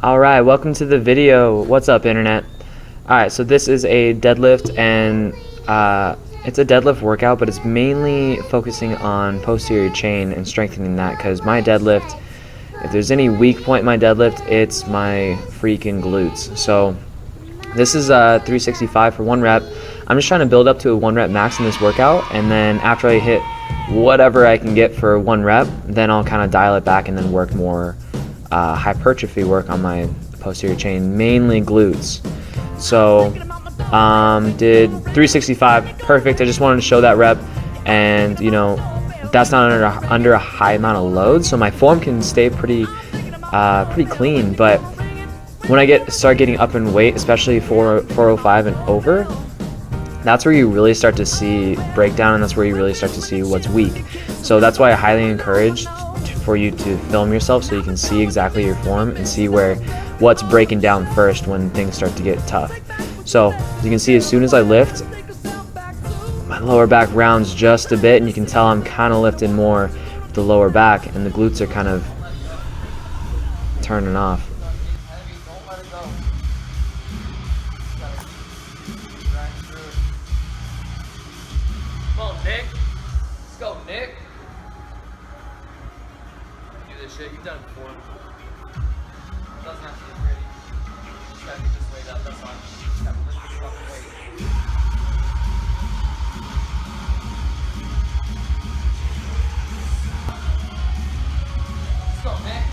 Alright, welcome to the video. What's up, internet? Alright, so this is a deadlift, and it's a deadlift workout, but it's mainly focusing on posterior chain and strengthening that, because my deadlift, if there's any weak point in my deadlift, it's my freaking glutes. So this is 365 for 1 rep. I'm just trying to build up to a 1 rep max in this workout, and then after I hit whatever I can get for 1 rep, then I'll kind of dial it back and then work more hypertrophy work on my posterior chain, mainly glutes. So did 365, perfect. I just wanted to show that rep, and you know, that's not under a high amount of load, so my form can stay pretty clean. But when I start getting up in weight, especially 405 and over, that's where you really start to see breakdown, and that's where you really start to see what's weak. So that's why I highly encourage for you to film yourself, so you can see exactly your form and see what's breaking down first when things start to get tough. So as you can see, as soon as I lift, my lower back rounds just a bit, and you can tell I'm kind of lifting more with the lower back, and the glutes are kind of turning off. Come on, Nick. Let's go, Nick. Do this shit. You've done it before. It doesn't have to be pretty. Just gotta get this weight up. That's fine. Just gotta lift this fucking weight. Let's go, Nick.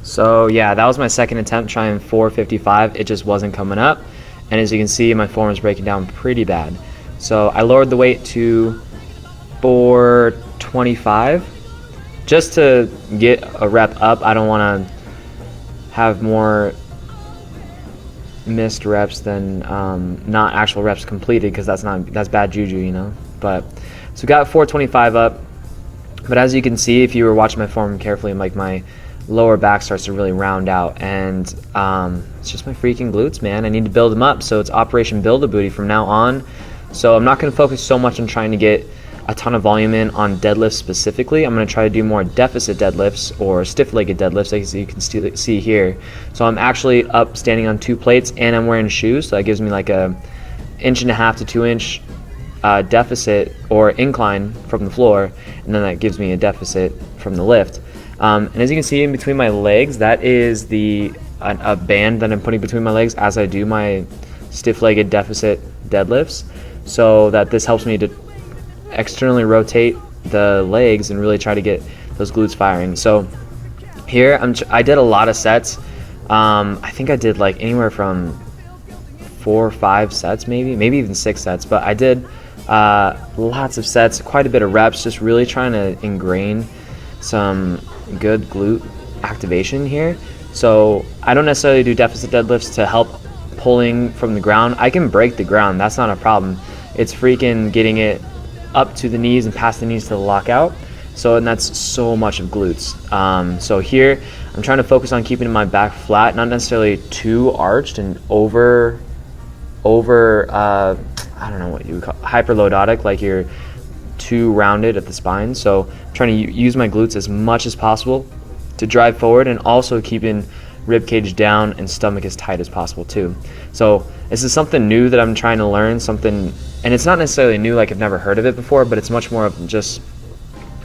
So yeah, that was my second attempt trying 455. It just wasn't coming up, and as you can see, my form is breaking down pretty bad. So I lowered the weight to 425 just to get a rep up. I don't want to have more missed reps than not actual reps completed, because that's bad juju, you know. But so we got 425 up, but as you can see, if you were watching my form carefully, like my lower back starts to really round out, and it's just my freaking glutes, man. I need to build them up, so it's Operation Build-A-Booty from now on. So I'm not going to focus so much on trying to get a ton of volume in on deadlifts specifically. I'm going to try to do more deficit deadlifts or stiff-legged deadlifts, as you can see here. So I'm actually up standing on 2 plates, and I'm wearing shoes, so that gives me like a 1.5 to 2 inch deficit or incline from the floor, and then that gives me a deficit from the lift. And as you can see in between my legs, that is a band that I'm putting between my legs as I do my stiff-legged deficit deadlifts, so that this helps me to externally rotate the legs and really try to get those glutes firing. So here I did a lot of sets. I think I did like anywhere from 4 or 5 sets, maybe even 6 sets, but I did lots of sets, quite a bit of reps, just really trying to ingrain some good glute activation here. So I don't necessarily do deficit deadlifts to help pulling from the ground. I can break the ground, that's not a problem. It's freaking getting it up to the knees and past the knees to the lockout. And that's so much of glutes. So here I'm trying to focus on keeping my back flat, not necessarily too arched and over I don't know what you would call hyperlordotic, like you're too rounded at the spine. So I'm trying to use my glutes as much as possible to drive forward, and also keeping rib cage down and stomach as tight as possible too. So this is something new that I'm trying to learn, and it's not necessarily new, like I've never heard of it before, but it's much more of just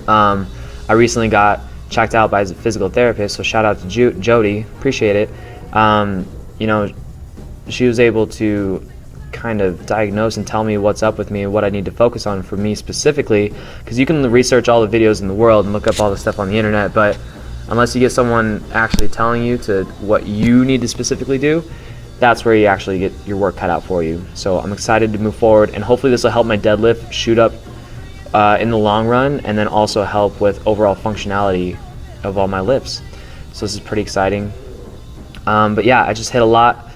I recently got checked out by a physical therapist, so shout out to Jody, appreciate it. You know, she was able to kind of diagnose and tell me what's up with me and what I need to focus on for me specifically, because you can research all the videos in the world and look up all the stuff on the internet, but unless you get someone actually telling you to what you need to specifically do, that's where you actually get your work cut out for you. So I'm excited to move forward, and hopefully this will help my deadlift shoot up in the long run, and then also help with overall functionality of all my lifts. So this is pretty exciting. But yeah, I just hit a lot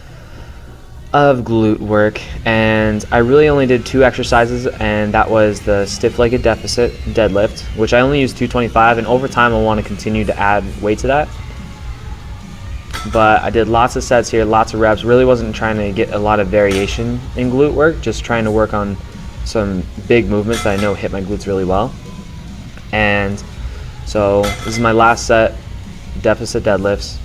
of glute work, and I really only did 2 exercises, and that was the stiff-legged deficit deadlift, which I only used 225, and over time I want to continue to add weight to that. But I did lots of sets here, lots of reps. Really wasn't trying to get a lot of variation in glute work, just trying to work on some big movements that I know hit my glutes really well. And so this is my last set, deficit deadlifts.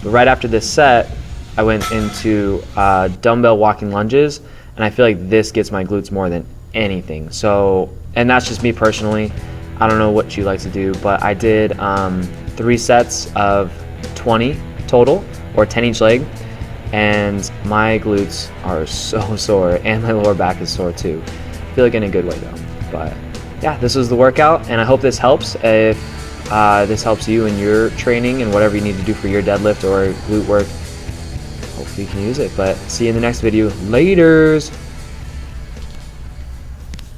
But right after this set, I went into dumbbell walking lunges, and I feel like this gets my glutes more than anything. So, and that's just me personally. I don't know what you like to do, but I did 3 sets of 20 total, or 10 each leg, and my glutes are so sore, and my lower back is sore too. I feel like in a good way though. But yeah, this was the workout, and I hope this helps. If this helps you in your training and whatever you need to do for your deadlift or glute work, hopefully you can use it. But see you in the next video. Laters.